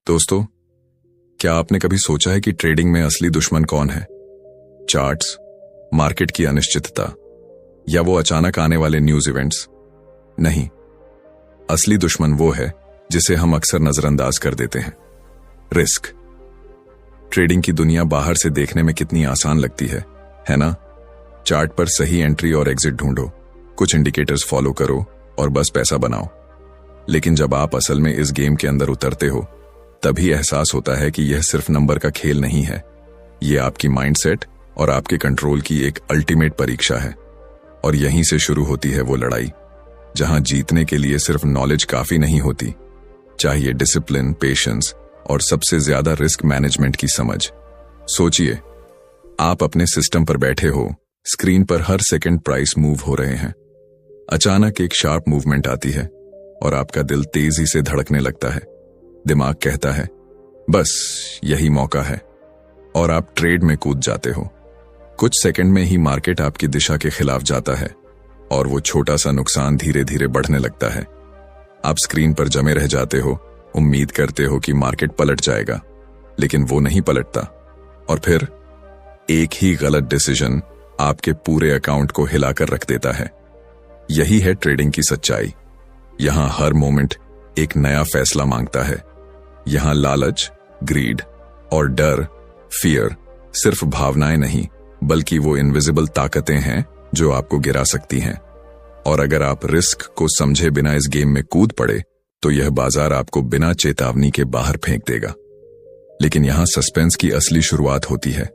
दोस्तों, क्या आपने कभी सोचा है कि ट्रेडिंग में असली दुश्मन कौन है? चार्ट्स, मार्केट की अनिश्चितता, या वो अचानक आने वाले न्यूज इवेंट्स? नहीं, असली दुश्मन वो है जिसे हम अक्सर नजरअंदाज कर देते हैं, रिस्क। ट्रेडिंग की दुनिया बाहर से देखने में कितनी आसान लगती है ना? चार्ट पर सही एंट्री और एग्जिट ढूंढो, कुछ इंडिकेटर्स फॉलो करो और बस पैसा बनाओ। लेकिन जब आप असल में इस गेम के अंदर उतरते हो, तभी एहसास होता है कि यह सिर्फ नंबर का खेल नहीं है। यह आपकी माइंडसेट और आपके कंट्रोल की एक अल्टीमेट परीक्षा है। और यहीं से शुरू होती है वो लड़ाई जहां जीतने के लिए सिर्फ नॉलेज काफी नहीं होती, चाहिए डिसिप्लिन, पेशेंस और सबसे ज्यादा रिस्क मैनेजमेंट की समझ। सोचिए, आप अपने सिस्टम पर बैठे हो, स्क्रीन पर हर सेकंड प्राइस मूव हो रहे हैं। अचानक एक शार्प मूवमेंट आती है और आपका दिल तेजी से धड़कने लगता है। दिमाग कहता है, बस यही मौका है, और आप ट्रेड में कूद जाते हो। कुछ सेकंड में ही मार्केट आपकी दिशा के खिलाफ जाता है और वो छोटा सा नुकसान धीरे धीरे बढ़ने लगता है। आप स्क्रीन पर जमे रह जाते हो, उम्मीद करते हो कि मार्केट पलट जाएगा, लेकिन वो नहीं पलटता। और फिर एक ही गलत डिसीजन आपके पूरे अकाउंट को हिलाकर रख देता है। यही है ट्रेडिंग की सच्चाई। यहां हर मोमेंट एक नया फैसला मांगता है। यहां लालच, ग्रीड और डर, फियर सिर्फ भावनाएं नहीं, बल्कि वो इनविजिबल ताकतें हैं जो आपको गिरा सकती हैं। और अगर आप रिस्क को समझे बिना इस गेम में कूद पड़े, तो यह बाजार आपको बिना चेतावनी के बाहर फेंक देगा। लेकिन यहां सस्पेंस की असली शुरुआत होती है।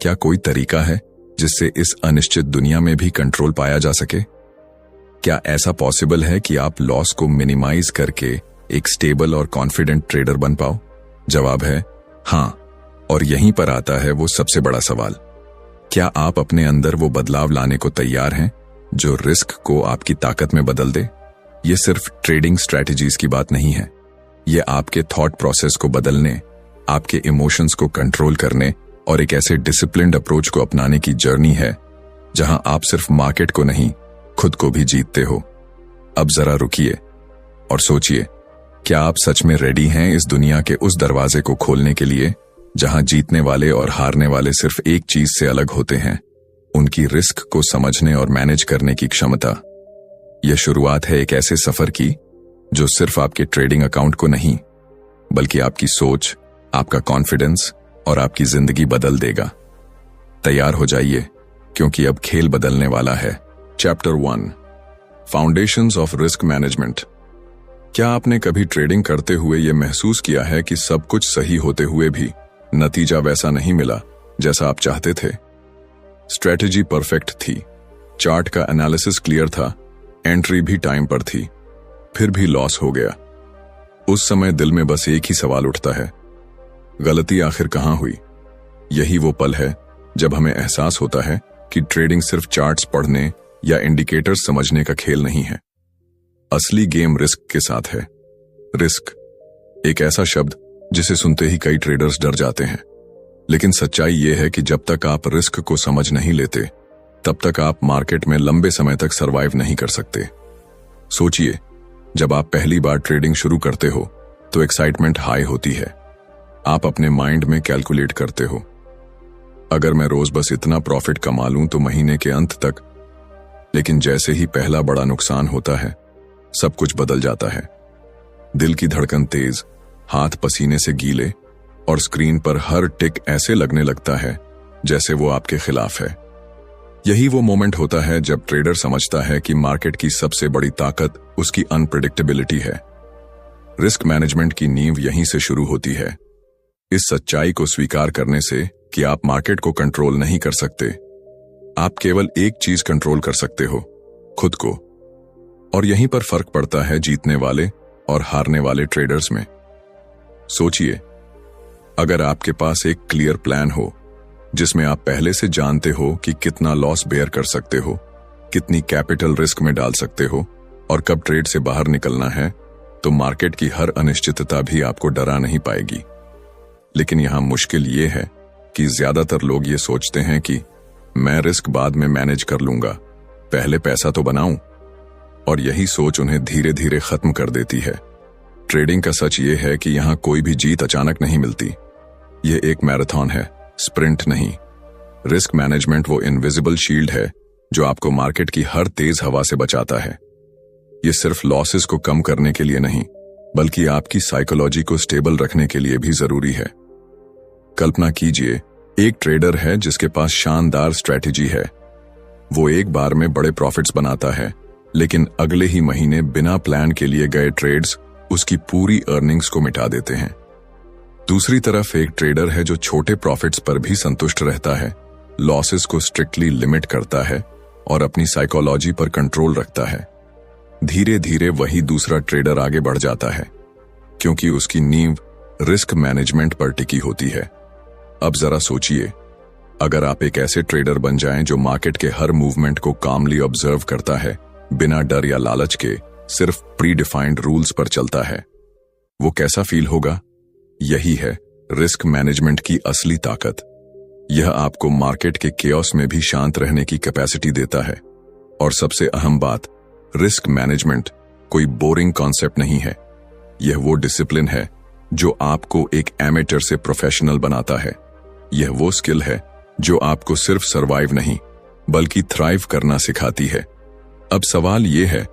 क्या कोई तरीका है जिससे इस अनिश्चित दुनिया में भी कंट्रोल पाया जा सके? क्या ऐसा पॉसिबल है कि आप लॉस को मिनिमाइज करके एक स्टेबल और कॉन्फिडेंट ट्रेडर बन पाओ? जवाब है हां। और यहीं पर आता है वो सबसे बड़ा सवाल, क्या आप अपने अंदर वो बदलाव लाने को तैयार हैं जो रिस्क को आपकी ताकत में बदल दे? ये सिर्फ ट्रेडिंग स्ट्रैटेजीज की बात नहीं है। ये आपके थॉट प्रोसेस को बदलने, आपके इमोशंस को कंट्रोल करने और एक ऐसे डिसिप्लिन्ड अप्रोच को अपनाने की जर्नी है जहां आप सिर्फ मार्केट को नहीं, खुद को भी जीतते हो। अब जरा रुकिए और सोचिए, क्या आप सच में रेडी हैं इस दुनिया के उस दरवाजे को खोलने के लिए जहां जीतने वाले और हारने वाले सिर्फ एक चीज से अलग होते हैं, उनकी रिस्क को समझने और मैनेज करने की क्षमता। यह शुरुआत है एक ऐसे सफर की जो सिर्फ आपके ट्रेडिंग अकाउंट को नहीं, बल्कि आपकी सोच, आपका कॉन्फिडेंस और आपकी जिंदगी बदल देगा। तैयार हो जाइए, क्योंकि अब खेल बदलने वाला है। Chapter 1, foundations of risk management. क्या आपने कभी ट्रेडिंग करते हुए यह महसूस किया है कि सब कुछ सही होते हुए भी नतीजा वैसा नहीं मिला जैसा आप चाहते थे? स्ट्रेटेजी परफेक्ट थी, चार्ट का एनालिसिस क्लियर था, एंट्री भी टाइम पर थी, फिर भी लॉस हो गया। उस समय दिल में बस एक ही सवाल उठता है, गलती आखिर कहां हुई? यही वो पल है जब हमें एहसास होता है कि ट्रेडिंग सिर्फ चार्ट्स पढ़ने या इंडिकेटर्स समझने का खेल नहीं है। असली गेम रिस्क के साथ है। रिस्क एक ऐसा शब्द जिसे सुनते ही कई ट्रेडर्स डर जाते हैं, लेकिन सच्चाई यह है कि जब तक आप रिस्क को समझ नहीं लेते, तब तक आप मार्केट में लंबे समय तक सरवाइव नहीं कर सकते। सोचिए, जब आप पहली बार ट्रेडिंग शुरू करते हो तो एक्साइटमेंट हाई होती है। आप अपने माइंड में कैलकुलेट करते हो, अगर मैं रोज बस इतना प्रॉफिट कमा लूं तो महीने के अंत तक। लेकिन जैसे ही पहला बड़ा नुकसान होता है, सब कुछ बदल जाता है। दिल की धड़कन तेज, हाथ पसीने से गीले और स्क्रीन पर हर टिक ऐसे लगने लगता है जैसे वो आपके खिलाफ है। यही वो मोमेंट होता है जब ट्रेडर समझता है कि मार्केट की सबसे बड़ी ताकत उसकी अनप्रेडिक्टेबिलिटी है। रिस्क मैनेजमेंट की नींव यहीं से शुरू होती है, इस सच्चाई को स्वीकार करने से कि आप मार्केट को कंट्रोल नहीं कर सकते। आप केवल एक चीज कंट्रोल कर सकते हो, खुद को। और यहीं पर फर्क पड़ता है जीतने वाले और हारने वाले ट्रेडर्स में। सोचिए, अगर आपके पास एक क्लियर प्लान हो जिसमें आप पहले से जानते हो कि कितना लॉस बेयर कर सकते हो, कितनी कैपिटल रिस्क में डाल सकते हो और कब ट्रेड से बाहर निकलना है, तो मार्केट की हर अनिश्चितता भी आपको डरा नहीं पाएगी। लेकिन यहां मुश्किल ये है कि ज्यादातर लोग ये सोचते हैं कि मैं रिस्क बाद में मैनेज कर लूंगा, पहले पैसा तो बनाऊं। और यही सोच उन्हें धीरे धीरे खत्म कर देती है। ट्रेडिंग का सच ये है कि यहाँ कोई भी जीत अचानक नहीं मिलती। ये एक मैराथन है, स्प्रिंट नहीं। रिस्क मैनेजमेंट वो इनविजिबल शील्ड है जो आपको मार्केट की हर तेज हवा से बचाता है। ये सिर्फ लॉसेस को कम करने के लिए नहीं, बल्कि आपकी साइकोलॉजी को स्टेबल रखने के लिए भी जरूरी है। कल्पना कीजिए, एक ट्रेडर है जिसके पास शानदार स्ट्रेटेजी है। वो एक बार में बड़े प्रॉफिट्स बनाता है, लेकिन अगले ही महीने बिना प्लान के लिए गए ट्रेड्स उसकी पूरी अर्निंग्स को मिटा देते हैं। दूसरी तरफ एक ट्रेडर है जो छोटे प्रॉफिट्स पर भी संतुष्ट रहता है, लॉसेस को स्ट्रिक्टली लिमिट करता है और अपनी साइकोलॉजी पर कंट्रोल रखता है। धीरे धीरे वही दूसरा ट्रेडर आगे बढ़ जाता है, क्योंकि उसकी नींव रिस्क मैनेजमेंट पर टिकी होती है। अब जरा सोचिए, अगर आप एक ऐसे ट्रेडर बन जाएं जो मार्केट के हर मूवमेंट को कामली ऑब्जर्व करता है, बिना डर या लालच के सिर्फ प्री डिफाइंड रूल्स पर चलता है, वो कैसा फील होगा? यही है रिस्क मैनेजमेंट की असली ताकत। यह आपको मार्केट के केओस में भी शांत रहने की कैपेसिटी देता है। और सबसे अहम बात, रिस्क मैनेजमेंट कोई बोरिंग कॉन्सेप्ट नहीं है। यह वो डिसिप्लिन है जो आपको एक एमेटर से प्रोफेशनल बनाता है। यह वो स्किल है जो आपको सिर्फ सरवाइव नहीं, बल्कि थ्राइव करना सिखाती है। अब सवाल यह है,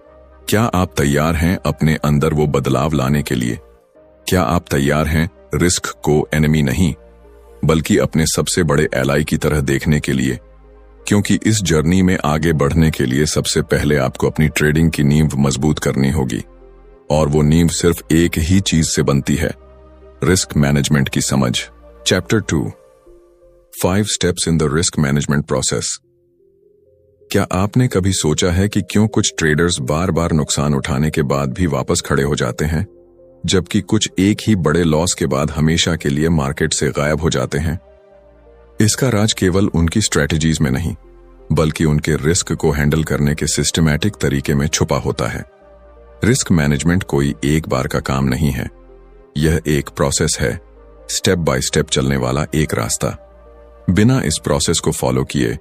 क्या आप तैयार हैं अपने अंदर वो बदलाव लाने के लिए? क्या आप तैयार हैं रिस्क को एनिमी नहीं, बल्कि अपने सबसे बड़े एलाई की तरह देखने के लिए? क्योंकि इस जर्नी में आगे बढ़ने के लिए सबसे पहले आपको अपनी ट्रेडिंग की नींव मजबूत करनी होगी। और वो नींव सिर्फ एक ही चीज से बनती है, रिस्क मैनेजमेंट की समझ। Chapter 2, 5 steps in the risk management process. क्या आपने कभी सोचा है कि क्यों कुछ ट्रेडर्स बार बार नुकसान उठाने के बाद भी वापस खड़े हो जाते हैं, जबकि कुछ एक ही बड़े लॉस के बाद हमेशा के लिए मार्केट से गायब हो जाते हैं? इसका राज केवल उनकी स्ट्रेटजीज में नहीं, बल्कि उनके रिस्क को हैंडल करने के सिस्टमैटिक तरीके में छुपा होता है। रिस्क मैनेजमेंट कोई एक बार का काम नहीं है, यह एक प्रोसेस है, स्टेप बाय स्टेप चलने वाला एक रास्ता। बिना इस प्रोसेस को फॉलो किए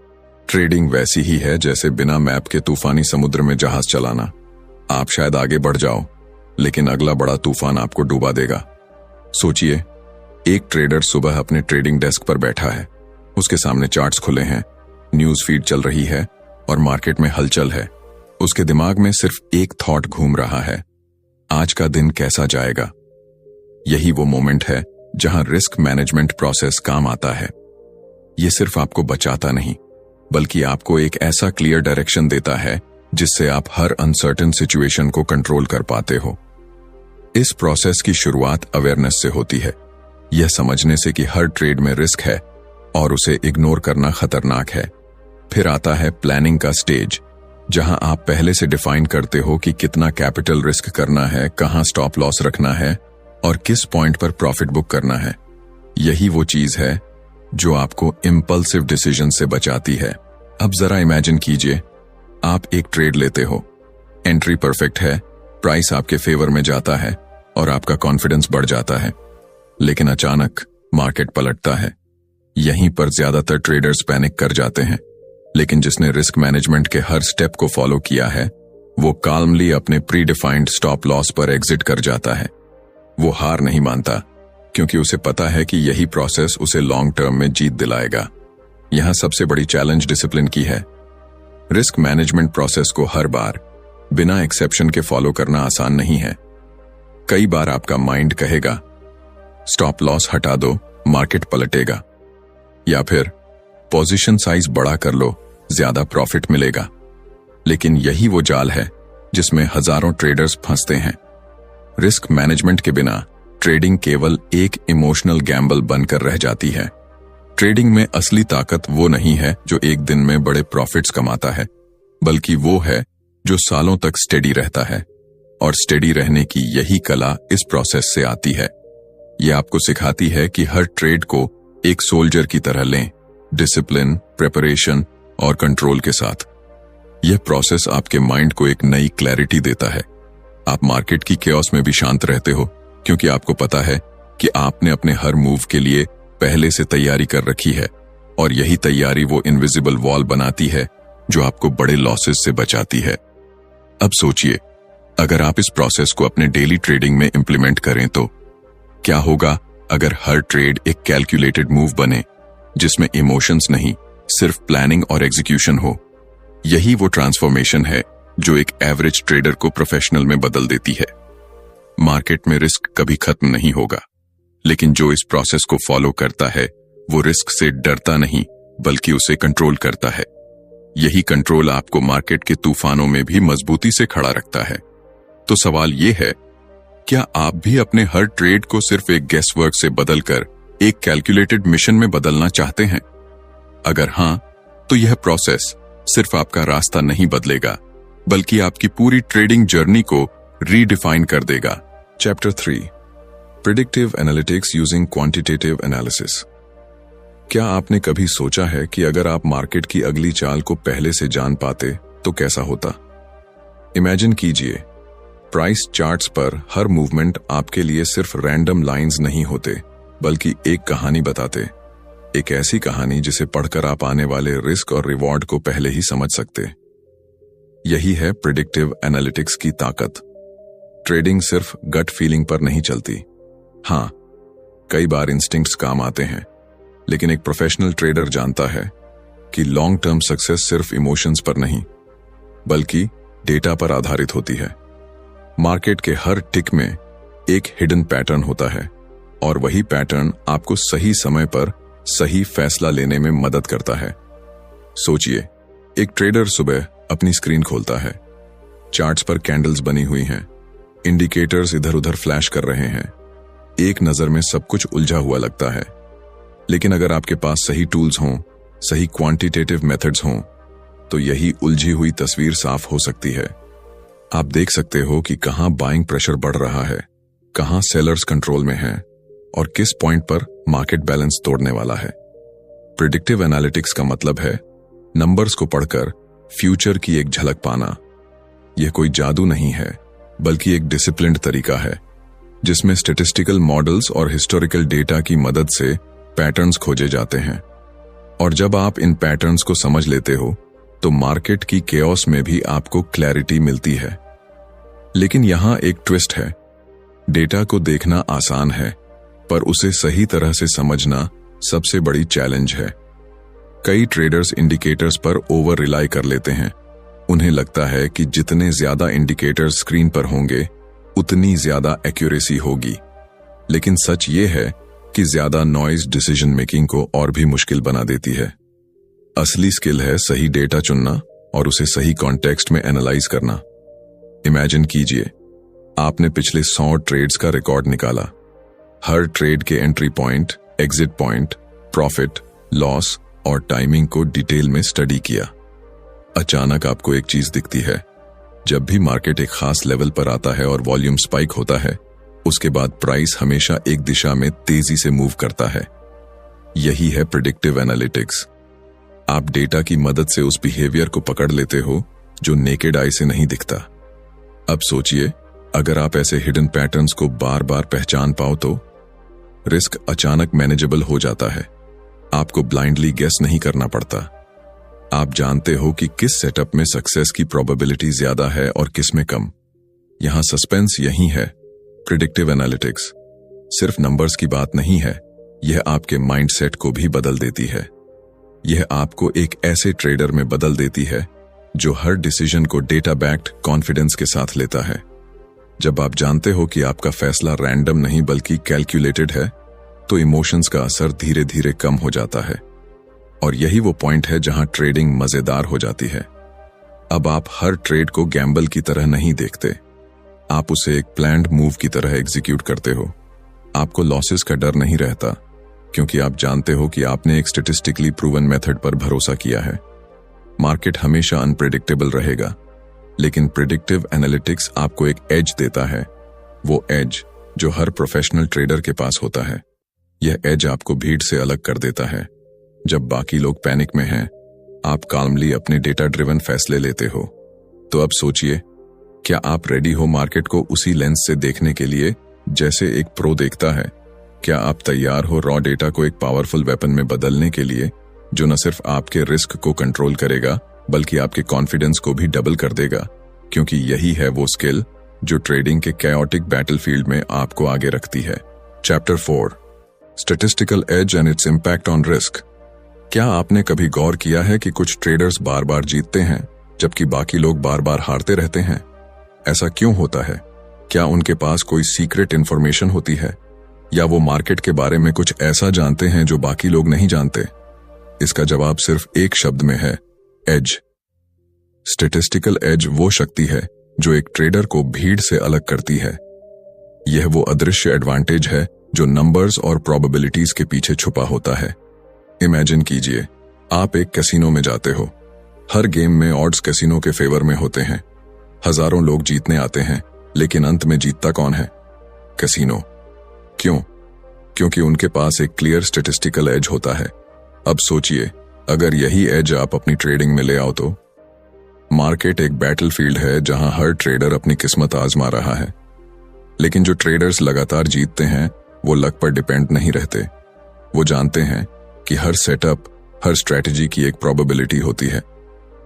ट्रेडिंग वैसी ही है जैसे बिना मैप के तूफानी समुद्र में जहाज चलाना। आप शायद आगे बढ़ जाओ, लेकिन अगला बड़ा तूफान आपको डुबा देगा। सोचिए, एक ट्रेडर सुबह अपने ट्रेडिंग डेस्क पर बैठा है, उसके सामने चार्ट्स खुले हैं, न्यूज फीड चल रही है और मार्केट में हलचल है। उसके दिमाग में सिर्फ एक थॉट घूम रहा है, आज का दिन कैसा जाएगा। यही वो मोमेंट है जहां रिस्क मैनेजमेंट प्रोसेस काम आता है। यह सिर्फ आपको बचाता नहीं, बल्कि आपको एक ऐसा क्लियर डायरेक्शन देता है जिससे आप हर अनसर्टेन सिचुएशन को कंट्रोल कर पाते हो। इस प्रोसेस की शुरुआत अवेयरनेस से होती है, यह समझने से कि हर ट्रेड में रिस्क है और उसे इग्नोर करना खतरनाक है। फिर आता है प्लानिंग का स्टेज, जहां आप पहले से डिफाइन करते हो कि कितना कैपिटल रिस्क करना है, कहां स्टॉप लॉस रखना है और किस पॉइंट पर प्रॉफिट बुक करना है। यही वो चीज है जो आपको इम्पल्सिव डिसीजन से बचाती है। अब जरा इमेजिन कीजिए, आप एक ट्रेड लेते हो, एंट्री परफेक्ट है, प्राइस आपके फेवर में जाता है और आपका कॉन्फिडेंस बढ़ जाता है। लेकिन अचानक मार्केट पलटता है। यहीं पर ज्यादातर ट्रेडर्स पैनिक कर जाते हैं, लेकिन जिसने रिस्क मैनेजमेंट के हर स्टेप को फॉलो किया है, वो काल्मली अपने प्री डिफाइंड स्टॉप लॉस पर एग्जिट कर जाता है। वो हार नहीं मानता, क्योंकि उसे पता है कि यही प्रोसेस उसे लॉन्ग टर्म में जीत दिलाएगा। यहां सबसे बड़ी चैलेंज डिसिप्लिन की है। रिस्क मैनेजमेंट प्रोसेस को हर बार बिना एक्सेप्शन के फॉलो करना आसान नहीं है। कई बार आपका माइंड कहेगा, स्टॉप लॉस हटा दो, मार्केट पलटेगा, या फिर पोजीशन साइज बड़ा कर लो, ज्यादा प्रॉफिट मिलेगा। लेकिन यही वो जाल है जिसमें हजारों ट्रेडर्स फंसते हैं। रिस्क मैनेजमेंट के बिना ट्रेडिंग केवल एक इमोशनल गैम्बल बनकर रह जाती है। ट्रेडिंग में असली ताकत वो नहीं है जो एक दिन में बड़े प्रॉफिट्स कमाता है, बल्कि वो है जो सालों तक स्टेडी रहता है। और स्टेडी रहने की यही कला इस प्रोसेस से आती है। ये आपको सिखाती है कि हर ट्रेड को एक सोल्जर की तरह लें, डिसिप्लिन, प्रिपरेशन और कंट्रोल के साथ। यह प्रोसेस आपके माइंड को एक नई क्लैरिटी देता है। आप मार्केट की केओस में भी शांत रहते हो, क्योंकि आपको पता है कि आपने अपने हर मूव के लिए पहले से तैयारी कर रखी है। और यही तैयारी वो इनविजिबल वॉल बनाती है जो आपको बड़े लॉसेस से बचाती है। अब सोचिए, अगर आप इस प्रोसेस को अपने डेली ट्रेडिंग में इंप्लीमेंट करें तो क्या होगा अगर हर ट्रेड एक कैलकुलेटेड मूव बने जिसमें इमोशंस नहीं, सिर्फ प्लानिंग और एग्जीक्यूशन हो। यही वो ट्रांसफॉर्मेशन है जो एक एवरेज ट्रेडर को प्रोफेशनल में बदल देती है। मार्केट में रिस्क कभी खत्म नहीं होगा, लेकिन जो इस प्रोसेस को फॉलो करता है वो रिस्क से डरता नहीं बल्कि उसे कंट्रोल करता है। यही कंट्रोल आपको मार्केट के तूफानों में भी मजबूती से खड़ा रखता है। तो सवाल ये है, क्या आप भी अपने हर ट्रेड को सिर्फ एक गेस वर्क से बदलकर एक कैलकुलेटेड मिशन में बदलना चाहते हैं? अगर हां, तो यह प्रोसेस सिर्फ आपका रास्ता नहीं बदलेगा बल्कि आपकी पूरी ट्रेडिंग जर्नी को रीडिफाइन कर देगा। Chapter 3, predictive analytics using quantitative analysis. क्या आपने कभी सोचा है कि अगर आप मार्केट की अगली चाल को पहले से जान पाते तो कैसा होता? इमेजिन कीजिए, प्राइस चार्ट्स पर हर मूवमेंट आपके लिए सिर्फ रैंडम लाइंस नहीं होते बल्कि एक कहानी बताते। एक ऐसी कहानी जिसे पढ़कर आप आने वाले रिस्क और रिवॉर्ड को पहले ही समझ सकते। यही है प्रिडिक्टिव एनालिटिक्स की ताकत। ट्रेडिंग सिर्फ गट फीलिंग पर नहीं चलती। हां, कई बार इंस्टिंक्ट्स काम आते हैं, लेकिन एक प्रोफेशनल ट्रेडर जानता है कि लॉन्ग टर्म सक्सेस सिर्फ इमोशंस पर नहीं बल्कि डेटा पर आधारित होती है। मार्केट के हर टिक में एक हिडन पैटर्न होता है और वही पैटर्न आपको सही समय पर सही फैसला लेने में मदद करता है। सोचिए, एक ट्रेडर सुबह अपनी स्क्रीन खोलता है, चार्ट्स पर कैंडल्स बनी हुई हैं, इंडिकेटर्स इधर उधर फ्लैश कर रहे हैं। एक नजर में सब कुछ उलझा हुआ लगता है, लेकिन अगर आपके पास सही टूल्स हों, सही क्वांटिटेटिव मेथड्स हों, तो यही उलझी हुई तस्वीर साफ हो सकती है। आप देख सकते हो कि कहां बाइंग प्रेशर बढ़ रहा है, कहां सेलर्स कंट्रोल में हैं और किस पॉइंट पर मार्केट बैलेंस तोड़ने वाला है। प्रिडिक्टिव एनालिटिक्स का मतलब है नंबर्स को पढ़कर फ्यूचर की एक झलक पाना। यह कोई जादू नहीं है बल्कि एक डिसिप्लिन्ड तरीका है जिसमें स्टैटिस्टिकल मॉडल्स और हिस्टोरिकल डेटा की मदद से पैटर्न्स खोजे जाते हैं। और जब आप इन पैटर्न्स को समझ लेते हो तो मार्केट की केओस में भी आपको क्लैरिटी मिलती है। लेकिन यहां एक ट्विस्ट है। डेटा को देखना आसान है, पर उसे सही तरह से समझना सबसे बड़ी चैलेंज है। कई ट्रेडर्स इंडिकेटर्स पर ओवर रिलाई कर लेते हैं। उन्हें लगता है कि जितने ज्यादा इंडिकेटर्स स्क्रीन पर होंगे उतनी ज्यादा एक्यूरेसी होगी, लेकिन सच ये है कि ज्यादा नॉइज डिसीजन मेकिंग को और भी मुश्किल बना देती है। असली स्किल है सही डेटा चुनना और उसे सही कॉन्टेक्स्ट में एनालाइज करना। इमेजिन कीजिए, आपने पिछले 100 ट्रेड्स का रिकॉर्ड निकाला। हर ट्रेड के entry point, exit point, profit, loss और टाइमिंग को डिटेल में स्टडी किया। अचानक आपको एक चीज दिखती है। जब भी मार्केट एक खास लेवल पर आता है और वॉल्यूम स्पाइक होता है, उसके बाद प्राइस हमेशा एक दिशा में तेजी से मूव करता है। यही है प्रिडिक्टिव एनालिटिक्स। आप डेटा की मदद से उस बिहेवियर को पकड़ लेते हो जो नेकेड आई से नहीं दिखता। अब सोचिए, अगर आप ऐसे हिडन पैटर्न्स को बार बार पहचान पाओ तो रिस्क अचानक मैनेजेबल हो जाता है। आपको ब्लाइंडली गेस नहीं करना पड़ता। आप जानते हो कि किस सेटअप में सक्सेस की प्रोबेबिलिटी ज्यादा है और किस में कम। यहां सस्पेंस यही है। प्रिडिक्टिव एनालिटिक्स सिर्फ नंबर्स की बात नहीं है, यह आपके माइंडसेट को भी बदल देती है। यह आपको एक ऐसे ट्रेडर में बदल देती है जो हर डिसीजन को डेटा बैक्ड कॉन्फिडेंस के साथ लेता है। जब आप जानते हो कि आपका फैसला रैंडम नहीं बल्कि कैलकुलेटेड है, तो इमोशंस का असर धीरे धीरे कम हो जाता है। और यही वो पॉइंट है जहां ट्रेडिंग मजेदार हो जाती है। अब आप हर ट्रेड को गैम्बल की तरह नहीं देखते, आप उसे एक प्लान्ड मूव की तरह एग्जीक्यूट करते हो। आपको लॉसेस का डर नहीं रहता, क्योंकि आप जानते हो कि आपने एक स्टैटिस्टिकली प्रूवन मेथड पर भरोसा किया है। मार्केट हमेशा अनप्रेडिक्टेबल रहेगा, लेकिन प्रिडिक्टिव एनालिटिक्स आपको एक एज देता है, वो एज जो हर प्रोफेशनल ट्रेडर के पास होता है। यह एज आपको भीड़ से अलग कर देता है। जब बाकी लोग पैनिक में हैं, आप काल्मली अपने डेटा ड्रिवन फैसले लेते हो। तो अब सोचिए, क्या आप रेडी हो मार्केट को उसी लेंस से देखने के लिए जैसे एक प्रो देखता है? क्या आप तैयार हो रॉ डेटा को एक पावरफुल वेपन में बदलने के लिए, जो न सिर्फ आपके रिस्क को कंट्रोल करेगा बल्कि आपके कॉन्फिडेंस को भी डबल कर देगा? क्योंकि यही है वो स्किल जो ट्रेडिंग के कैओटिक बैटलफील्ड में आपको आगे रखती है। Chapter 4, statistical edge and its impact on risk. क्या आपने कभी गौर किया है कि कुछ ट्रेडर्स बार बार जीतते हैं जबकि बाकी लोग बार बार हारते रहते हैं? ऐसा क्यों होता है? क्या उनके पास कोई सीक्रेट इंफॉर्मेशन होती है, या वो मार्केट के बारे में कुछ ऐसा जानते हैं जो बाकी लोग नहीं जानते? इसका जवाब सिर्फ एक शब्द में है, एज। स्टैटिस्टिकल एज वो शक्ति है जो एक ट्रेडर को भीड़ से अलग करती है। यह वो अदृश्य एडवांटेज है जो नंबर्स और प्रोबेबिलिटीज के पीछे छुपा होता है। इमेजिन कीजिए, आप एक कैसीनो में जाते हो। हर गेम में ऑड्स कैसीनो के फेवर में होते हैं। हजारों लोग जीतने आते हैं, लेकिन अंत में जीतता कौन है? कैसीनो। क्यों? क्योंकि उनके पास एक क्लियर स्टैटिस्टिकल एज होता है। अब सोचिए, अगर यही एज आप अपनी ट्रेडिंग में ले आओ तो? मार्केट एक बैटलफील्ड है जहां हर ट्रेडर अपनी किस्मत आजमा रहा है। लेकिन जो ट्रेडर्स लगातार जीतते हैं वो लक पर डिपेंड नहीं रहते। वो जानते हैं कि हर सेटअप, हर स्ट्रेटजी की एक प्रोबेबिलिटी होती है।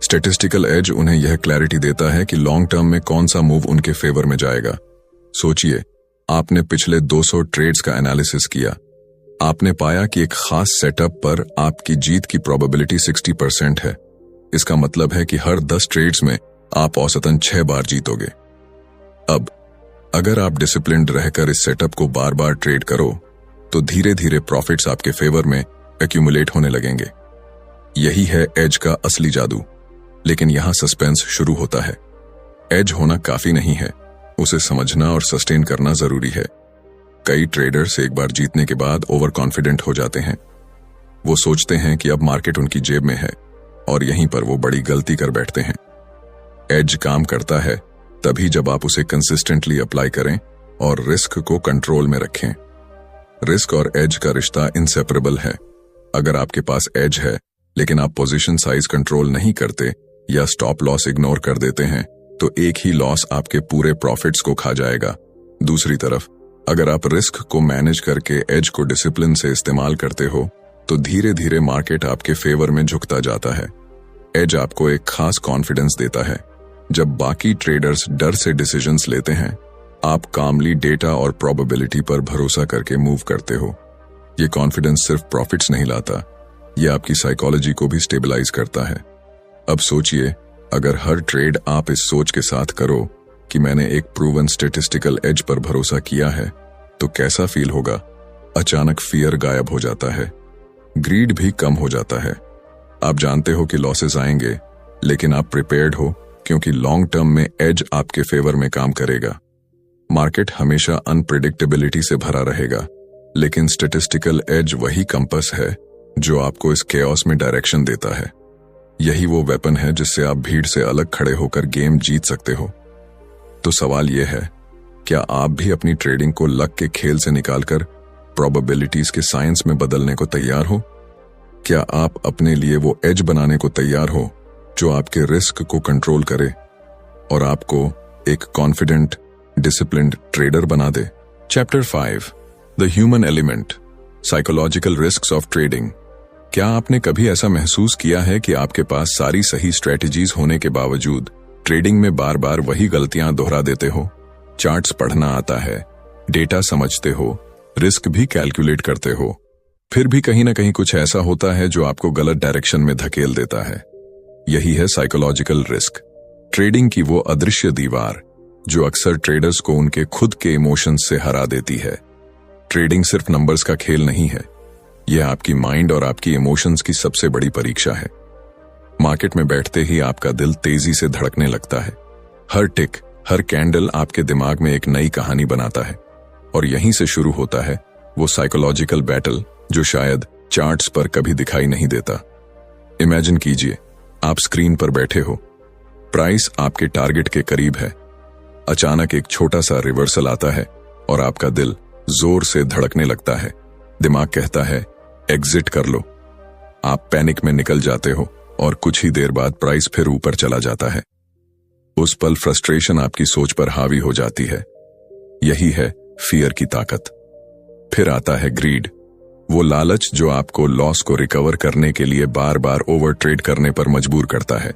स्टैटिस्टिकल एज उन्हें यह क्लैरिटी देता है कि लॉन्ग टर्म में कौन सा मूव उनके फेवर में जाएगा। सोचिए, आपने पिछले 200 ट्रेड्स का एनालिसिस किया। आपने पाया कि एक खास सेटअप पर आपकी जीत की प्रोबेबिलिटी 60% है। इसका मतलब है कि हर 10 ट्रेड्स में आप औसतन 6 बार जीतोगे। अब अगर आप डिसिप्लिन्ड रहकर इस सेटअप को बार बार ट्रेड करो तो धीरे धीरे प्रॉफिट्स आपके फेवर में एक्यूमुलेट होने लगेंगे। यही है एज का असली जादू। लेकिन यहां सस्पेंस शुरू होता है। एज होना काफी नहीं है, उसे समझना और सस्टेन करना जरूरी है। कई ट्रेडर्स एक बार जीतने के बाद ओवर कॉन्फिडेंट हो जाते हैं। वो सोचते हैं कि अब मार्केट उनकी जेब में है, और यहीं पर वो बड़ी गलती कर बैठते हैं। एज काम करता है तभी जब आप उसे कंसिस्टेंटली अप्लाई करें और रिस्क को कंट्रोल में रखें। रिस्क और एज का रिश्ता इंसेपरेबल है। अगर आपके पास एज है लेकिन आप पोजीशन साइज कंट्रोल नहीं करते या स्टॉप लॉस इग्नोर कर देते हैं तो एक ही लॉस आपके पूरे प्रॉफिट्स को खा जाएगा। दूसरी तरफ, अगर आप रिस्क को मैनेज करके एज को डिसिप्लिन से इस्तेमाल करते हो तो धीरे धीरे मार्केट आपके फेवर में झुकता जाता है। एज आपको एक खास कॉन्फिडेंस देता है। जब बाकी ट्रेडर्स डर से डिसीजंस लेते हैं, आप कामली डेटा और प्रोबेबिलिटी पर भरोसा करके मूव करते हो। ये कॉन्फिडेंस सिर्फ प्रॉफिट्स नहीं लाता, ये आपकी साइकोलॉजी को भी स्टेबलाइज करता है। अब सोचिए, अगर हर ट्रेड आप इस सोच के साथ करो कि मैंने एक प्रूवन स्टैटिस्टिकल एज पर भरोसा किया है, तो कैसा फील होगा? अचानक फियर गायब हो जाता है, ग्रीड भी कम हो जाता है। आप जानते हो कि लॉसेस आएंगे, लेकिन आप प्रिपेयर्ड हो क्योंकि लॉन्ग टर्म में एज आपके फेवर में काम करेगा। मार्केट हमेशा अनप्रेडिक्टेबिलिटी से भरा रहेगा, लेकिन स्टैटिस्टिकल एज वही कंपास है जो आपको इस केओस में डायरेक्शन देता है। यही वो वेपन है जिससे आप भीड़ से अलग खड़े होकर गेम जीत सकते हो। तो सवाल यह है, क्या आप भी अपनी ट्रेडिंग को लक के खेल से निकालकर प्रोबेबिलिटीज के साइंस में बदलने को तैयार हो? क्या आप अपने लिए वो एज बनाने को तैयार हो जो आपके रिस्क को कंट्रोल करे और आपको एक कॉन्फिडेंट, डिसिप्लिन्ड ट्रेडर बना दे? Chapter 5, the human element, psychological risks of trading. क्या आपने कभी ऐसा महसूस किया है कि आपके पास सारी सही स्ट्रेटजीज होने के बावजूद ट्रेडिंग में बार बार वही गलतियां दोहरा देते हो? चार्ट्स पढ़ना आता है, डेटा समझते हो, रिस्क भी कैलकुलेट करते हो, फिर भी कहीं ना कहीं कुछ ऐसा होता है जो आपको गलत डायरेक्शन में धकेल देता है। यही है साइकोलॉजिकल रिस्क, ट्रेडिंग की वो अदृश्य दीवार जो अक्सर ट्रेडर्स को उनके खुद के इमोशंस से हरा देती है। ट्रेडिंग सिर्फ नंबर्स का खेल नहीं है, यह आपकी माइंड और आपकी इमोशंस की सबसे बड़ी परीक्षा है। मार्केट में बैठते ही आपका दिल तेजी से धड़कने लगता है। हर टिक, हर कैंडल आपके दिमाग में एक नई कहानी बनाता है, और यहीं से शुरू होता है वो साइकोलॉजिकल बैटल जो शायद चार्ट्स पर कभी दिखाई नहीं देता। इमेजिन कीजिए, आप स्क्रीन पर बैठे हो, प्राइस आपके टारगेट के करीब है। अचानक एक छोटा सा रिवर्सल आता है और आपका दिल जोर से धड़कने लगता है। दिमाग कहता है एग्जिट कर लो। आप पैनिक में निकल जाते हो और कुछ ही देर बाद प्राइस फिर ऊपर चला जाता है। उस पल फ्रस्ट्रेशन आपकी सोच पर हावी हो जाती है। यही है फियर की ताकत। फिर आता है ग्रीड, वो लालच जो आपको लॉस को रिकवर करने के लिए बार बार ओवर ट्रेड करने पर मजबूर करता है।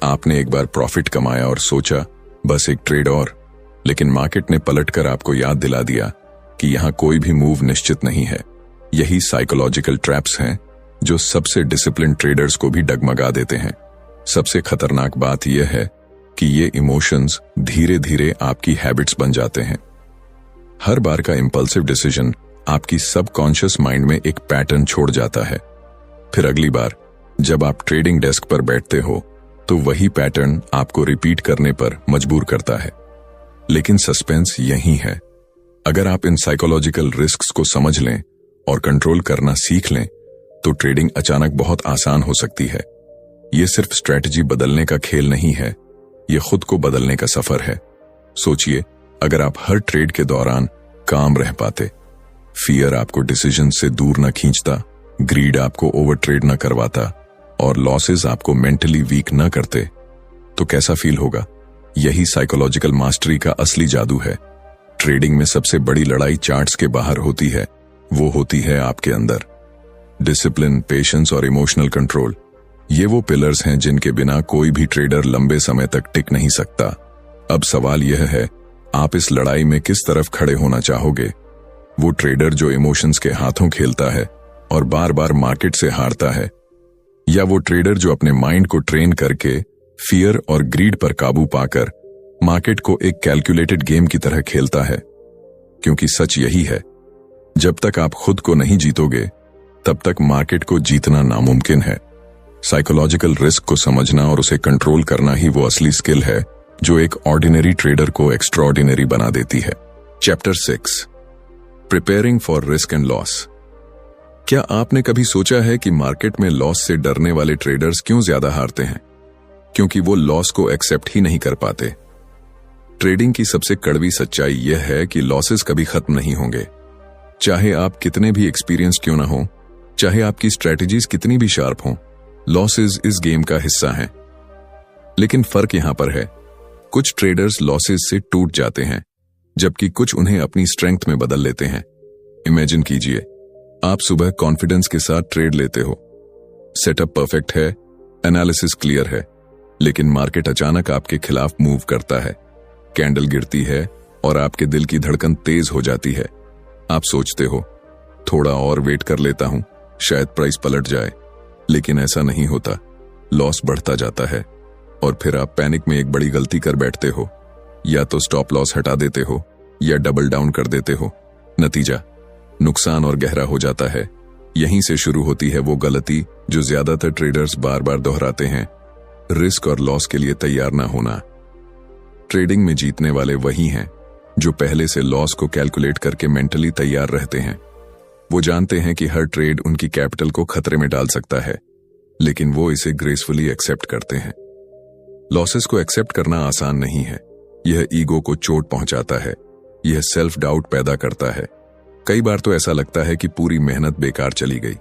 आपने एक बार प्रॉफिट कमाया और सोचा बस एक ट्रेड और, लेकिन मार्केट ने पलटकर आपको याद दिला दिया कि यहां कोई भी मूव निश्चित नहीं है। यही साइकोलॉजिकल ट्रैप्स हैं जो सबसे डिसिप्लिन ट्रेडर्स को भी डगमगा देते हैं। सबसे खतरनाक बात यह है कि ये इमोशंस धीरे धीरे आपकी हैबिट्स बन जाते हैं। हर बार का इंपल्सिव डिसीजन आपकी सबकॉन्शियस माइंड में एक पैटर्न छोड़ जाता है। फिर अगली बार जब आप ट्रेडिंग डेस्क पर बैठते हो तो वही पैटर्न आपको रिपीट करने पर मजबूर करता है। लेकिन सस्पेंस यही है। अगर आप इन साइकोलॉजिकल रिस्क्स को समझ लें और कंट्रोल करना सीख लें तो ट्रेडिंग अचानक बहुत आसान हो सकती है। यह सिर्फ स्ट्रेटजी बदलने का खेल नहीं है, यह खुद को बदलने का सफर है। सोचिए, अगर आप हर ट्रेड के दौरान काम रह पाते, फियर आपको डिसीजन से दूर न खींचता, ग्रीड आपको ओवर ट्रेड न करवाता और लॉसेस आपको मेंटली वीक न करते, तो कैसा फील होगा? यही साइकोलॉजिकल मास्टरी का असली जादू है। ट्रेडिंग में सबसे बड़ी लड़ाई चार्ट्स के बाहर होती है, वो होती है आपके अंदर। डिसिप्लिन, पेशेंस और इमोशनल कंट्रोल, ये वो पिलर्स हैं जिनके बिना कोई भी ट्रेडर लंबे समय तक टिक नहीं सकता। अब सवाल यह है, आप इस लड़ाई में किस तरफ खड़े होना चाहोगे? वो ट्रेडर जो इमोशंस के हाथों खेलता है और बार बार मार्केट से हारता है, या वो ट्रेडर जो अपने माइंड को ट्रेन करके फियर और ग्रीड पर काबू पाकर मार्केट को एक कैलकुलेटेड गेम की तरह खेलता है? क्योंकि सच यही है, जब तक आप खुद को नहीं जीतोगे तब तक मार्केट को जीतना नामुमकिन है। साइकोलॉजिकल रिस्क को समझना और उसे कंट्रोल करना ही वो असली स्किल है जो एक ऑर्डिनरी ट्रेडर को एक्स्ट्राऑर्डिनरी बना देती है। Chapter 6, preparing for risk and loss. क्या आपने कभी सोचा है कि मार्केट में लॉस से डरने वाले ट्रेडर्स क्यों ज्यादा हारते हैं? क्योंकि वो लॉस को एक्सेप्ट ही नहीं कर पाते। ट्रेडिंग की सबसे कड़वी सच्चाई यह है कि लॉसेस कभी खत्म नहीं होंगे। चाहे आप कितने भी एक्सपीरियंस क्यों ना हो, चाहे आपकी स्ट्रेटजीज कितनी भी शार्प हों, लॉसेस इस गेम का हिस्सा हैं। लेकिन फर्क यहां पर है, कुछ ट्रेडर्स लॉसेस से टूट जाते हैं, जबकि कुछ उन्हें अपनी स्ट्रेंथ में बदल लेते हैं। इमेजिन कीजिए, आप सुबह कॉन्फिडेंस के साथ ट्रेड लेते हो, सेटअप परफेक्ट है, एनालिसिस क्लियर है, लेकिन मार्केट अचानक आपके खिलाफ मूव करता है। कैंडल गिरती है और आपके दिल की धड़कन तेज हो जाती है। आप सोचते हो, थोड़ा और वेट कर लेता हूं, शायद प्राइस पलट जाए, लेकिन ऐसा नहीं होता। लॉस बढ़ता जाता है और फिर आप पैनिक में एक बड़ी गलती कर बैठते हो। या तो स्टॉप लॉस हटा देते हो या डबल डाउन कर देते हो। नतीजा, नुकसान और गहरा हो जाता है। यहीं से शुरू होती है वो गलती जो ज्यादातर ट्रेडर्स बार बार दोहराते हैं, रिस्क और लॉस के लिए तैयार ना होना। ट्रेडिंग में जीतने वाले वही हैं जो पहले से लॉस को कैलकुलेट करके मेंटली तैयार रहते हैं। वो जानते हैं कि हर ट्रेड उनकी कैपिटल को खतरे में डाल सकता है, लेकिन वो इसे ग्रेसफुली एक्सेप्ट करते हैं। लॉसेस को एक्सेप्ट करना आसान नहीं है। यह ईगो को चोट पहुंचाता है, यह सेल्फ डाउट पैदा करता है। कई बार तो ऐसा लगता है कि पूरी मेहनत बेकार चली गई।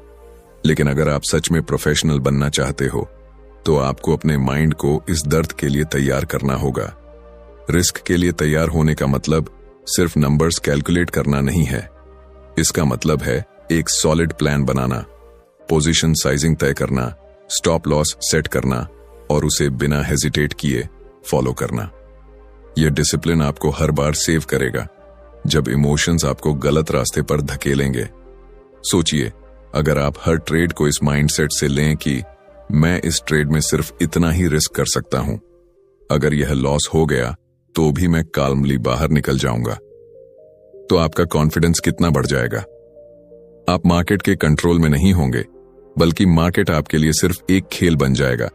लेकिन अगर आप सच में प्रोफेशनल बनना चाहते हो तो आपको अपने माइंड को इस दर्द के लिए तैयार करना होगा। रिस्क के लिए तैयार होने का मतलब सिर्फ नंबर्स कैलकुलेट करना नहीं है। इसका मतलब है एक सॉलिड प्लान बनाना, पोजीशन साइजिंग तय करना, स्टॉप लॉस सेट करना और उसे बिना हेजिटेट किए फॉलो करना। यह डिसिप्लिन आपको हर बार सेव करेगा जब इमोशंस आपको गलत रास्ते पर धकेलेंगे। सोचिए, अगर आप हर ट्रेड को इस माइंडसेट से लें कि मैं इस ट्रेड में सिर्फ इतना ही रिस्क कर सकता हूं, अगर यह लॉस हो गया तो भी मैं काल्मली बाहर निकल जाऊंगा, तो आपका कॉन्फिडेंस कितना बढ़ जाएगा। आप मार्केट के कंट्रोल में नहीं होंगे, बल्कि मार्केट आपके लिए सिर्फ एक खेल बन जाएगा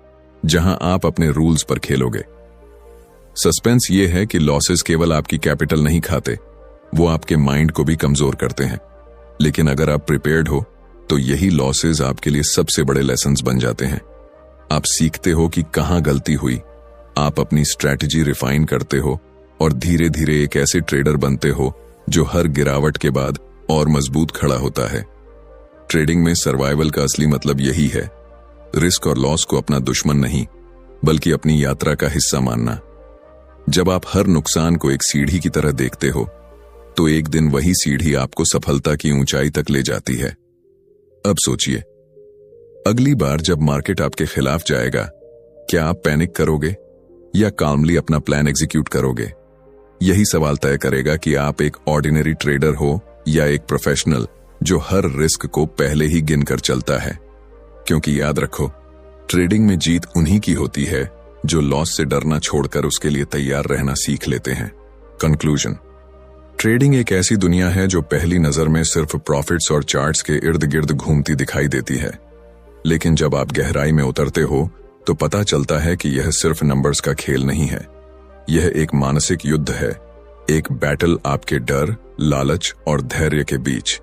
जहां आप अपने रूल्स पर खेलोगे। सस्पेंस ये है कि लॉसेस केवल आपकी कैपिटल नहीं खाते, वो आपके माइंड को भी कमजोर करते हैं। लेकिन अगर आप प्रिपेयर्ड हो तो यही लॉसेस आपके लिए सबसे बड़े लेसन्स बन जाते हैं। आप सीखते हो कि कहां गलती हुई, आप अपनी स्ट्रैटेजी रिफाइन करते हो और धीरे धीरे एक ऐसे ट्रेडर बनते हो जो हर गिरावट के बाद और मजबूत खड़ा होता है। ट्रेडिंग में सर्वाइवल का असली मतलब यही है, रिस्क और लॉस को अपना दुश्मन नहीं बल्कि अपनी यात्रा का हिस्सा मानना। जब आप हर नुकसान को एक सीढ़ी की तरह देखते हो तो एक दिन वही सीढ़ी आपको सफलता की ऊंचाई तक ले जाती है। अब सोचिए, अगली बार जब मार्केट आपके खिलाफ जाएगा, क्या आप पैनिक करोगे या काल्मली अपना प्लान एग्जीक्यूट करोगे? यही सवाल तय करेगा कि आप एक ऑर्डिनरी ट्रेडर हो या एक प्रोफेशनल जो हर रिस्क को पहले ही गिनकर चलता है। क्योंकि याद रखो, ट्रेडिंग में जीत उन्हीं की होती है जो लॉस से डरना छोड़कर उसके लिए तैयार रहना सीख लेते हैं। कंक्लूजन, ट्रेडिंग एक ऐसी दुनिया है जो पहली नजर में सिर्फ प्रॉफिट्स और चार्ट्स के इर्द गिर्द घूमती दिखाई देती है, लेकिन जब आप गहराई में उतरते हो तो पता चलता है कि यह सिर्फ नंबर्स का खेल नहीं है। यह एक मानसिक युद्ध है, एक बैटल आपके डर, लालच और धैर्य के बीच।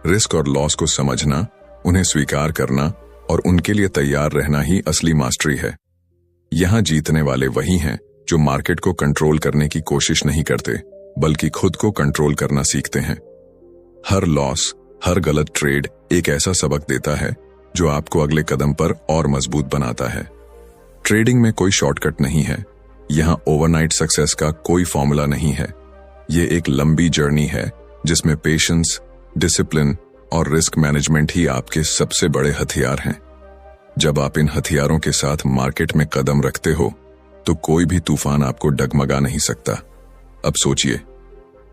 रिस्क और लॉस को समझना, उन्हें स्वीकार करना और उनके लिए तैयार रहना ही असली मास्टरी है। यहां जीतने वाले वही हैं जो मार्केट को कंट्रोल करने की कोशिश नहीं करते, बल्कि खुद को कंट्रोल करना सीखते हैं। हर लॉस, हर गलत ट्रेड एक ऐसा सबक देता है जो आपको अगले कदम पर और मजबूत बनाता है। ट्रेडिंग में कोई शॉर्टकट नहीं है। यहां ओवरनाइट सक्सेस का कोई फॉर्मूला नहीं है। यह एक लंबी जर्नी है जिसमें पेशेंस, डिसिप्लिन और रिस्क मैनेजमेंट ही आपके सबसे बड़े हथियार हैं। जब आप इन हथियारों के साथ मार्केट में कदम रखते हो तो कोई भी तूफान आपको डगमगा नहीं सकता। अब सोचिए,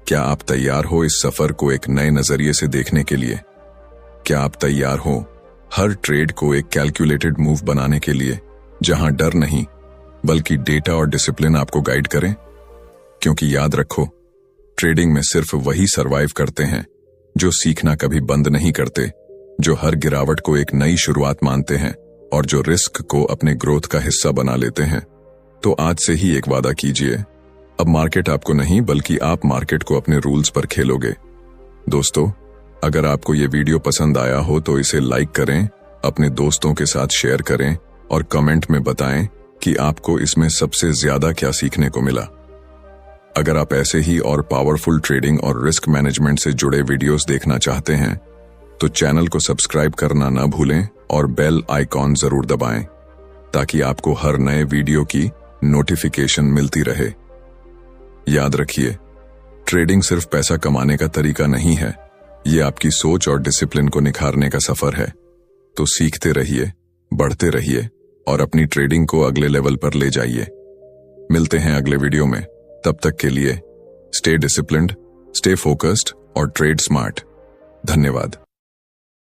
क्या आप तैयार हो इस सफर को एक नए नजरिए से देखने के लिए? क्या आप तैयार हो हर ट्रेड को एक कैलकुलेटेड मूव बनाने के लिए, जहां डर नहीं बल्कि डेटा और डिसिप्लिन आपको गाइड करें? क्योंकि याद रखो, ट्रेडिंग में सिर्फ वही सरवाइव करते हैं जो सीखना कभी बंद नहीं करते, जो हर गिरावट को एक नई शुरुआत मानते हैं और जो रिस्क को अपने ग्रोथ का हिस्सा बना लेते हैं। तो आज से ही एक वादा कीजिए, अब मार्केट आपको नहीं बल्कि आप मार्केट को अपने रूल्स पर खेलोगे। दोस्तों, अगर आपको ये वीडियो पसंद आया हो तो इसे लाइक करें, अपने दोस्तों के साथ शेयर करें और कमेंट में बताएं कि आपको इसमें सबसे ज्यादा क्या सीखने को मिला। अगर आप ऐसे ही और पावरफुल ट्रेडिंग और रिस्क मैनेजमेंट से जुड़े वीडियोस देखना चाहते हैं तो चैनल को सब्सक्राइब करना ना भूलें और बेल आइकॉन जरूर दबाएं ताकि आपको हर नए वीडियो की नोटिफिकेशन मिलती रहे। याद रखिए, ट्रेडिंग सिर्फ पैसा कमाने का तरीका नहीं है, ये आपकी सोच और डिसिप्लिन को निखारने का सफर है। तो सीखते रहिए, बढ़ते रहिए और अपनी ट्रेडिंग को अगले लेवल पर ले जाइए। मिलते हैं अगले वीडियो में। तब तक के लिए स्टे डिसिप्लिन्ड, स्टे फोकस्ड और ट्रेड स्मार्ट। धन्यवाद।